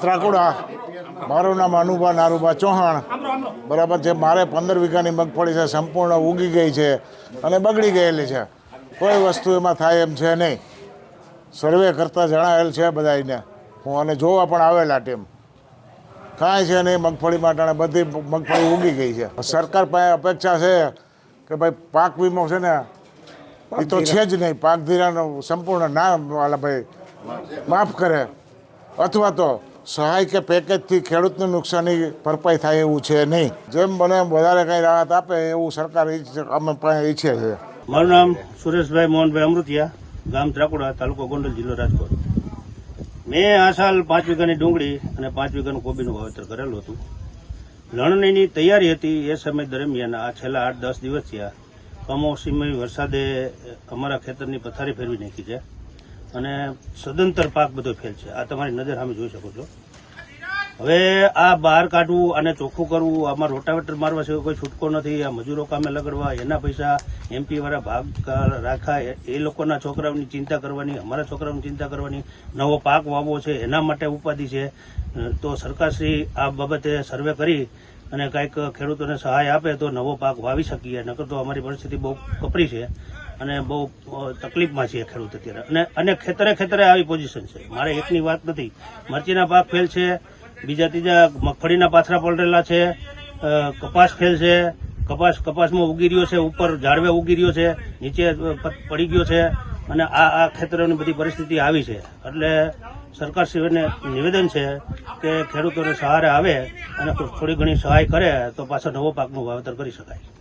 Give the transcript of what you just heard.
ત્રાકુડા મારું નામ અનુભા નારુભા ચૌહાણ બરાબર છે. મારે 15 વીઘાની મગફળી છે, સંપૂર્ણ ઉગી ગઈ છે અને બગડી ગયેલી છે. કોઈ વસ્તુ એમાં થાય એમ છે નહીં. સર્વે કરતાં જણાવેલ છે બધાને, હું અને જોવા પણ આવેલા ટીમ. કાંઈ છે નહીં મગફળી માટે, બધી મગફળી ઉગી ગઈ છે. સરકાર પાસે અપેક્ષા છે કે ભાઈ પાક વીમો છે ને એ તો છે જ નહીં, પાક ધિરાણ સંપૂર્ણ ના વાલા ભાઈ માફ કરે, અથવા તો સહાય કે પેકેજથી ખેડૂતને નુકસાની ભરપાઈ થાય એવું છે નહીં. જેમ બને એમ વધારે કંઈ રાહત આપે એવું સરકાર અમે ઈચ્છે છે. મારું નામ સુરેશભાઈ મોહનભાઈ અમૃતિયા, ગામ ત્રાકુડા, તાલુકો ગોંડલ, જિલ્લો રાજકોટ. મેં આ સાલ 5 વીઘાની ડુંગળી અને 5 વીઘાનું કોબીનું વાવેતર કરેલું હતું. લણણીની તૈયારી હતી. એ સમય દરમિયાન આ છેલ્લા 8-10 દિવસ થયા કમોસમી વરસાદે અમારા ખેતરની પથારી ફેરવી નાખી છે અને સદંતર પાક બધો ફેલ છે. આ તમારી નજર સામે જોઈ શકો છો. હવે આ બહાર કાઢવું અને ચોખ્ખું કરવું, આમાં રોટાવેટર મારવા સિવાય કોઈ છૂટકો નથી. આ મજૂરો કામે લગાડવા, એના પૈસા એમપી વાળા ભાગ રાખા, એ લોકોના છોકરાઓની ચિંતા કરવાની, અમારા છોકરાઓની ચિંતા કરવાની, નવો પાક વાવવો છે એના માટે ઉપાધિ છે. તો સરકારશ્રી આ બાબતે સર્વે કરી અને કાંઈક ખેડૂતોને સહાય આપે તો નવો પાક વાવી શકીએ. નકર તો અમારી પરિસ્થિતિ બહુ કપરી છે અને બહુ તકલીફમાં છે ખેડૂત અત્યારે. અને ખેતરે આવી પોઝિશન છે. મારે એકની વાત નથી, મરચીના પાક ફેલ છે, બીજા ત્રીજા મગફળીના પાથરા પલટેલા છે, કપાસ ફેલ છે, કપાસમાં ઉગી રહ્યો છે, ઉપર ઝાડવે ઉગી રહ્યો છે, નીચે પડી ગયો છે અને આ ખેતરોની બધી પરિસ્થિતિ આવી છે. એટલે સરકારશ્રીને નિવેદન છે કે ખેડૂતોને સહારે આવે અને થોડી ઘણી સહાય કરે તો પાછો નવો પાકનું વાવેતર કરી શકાય.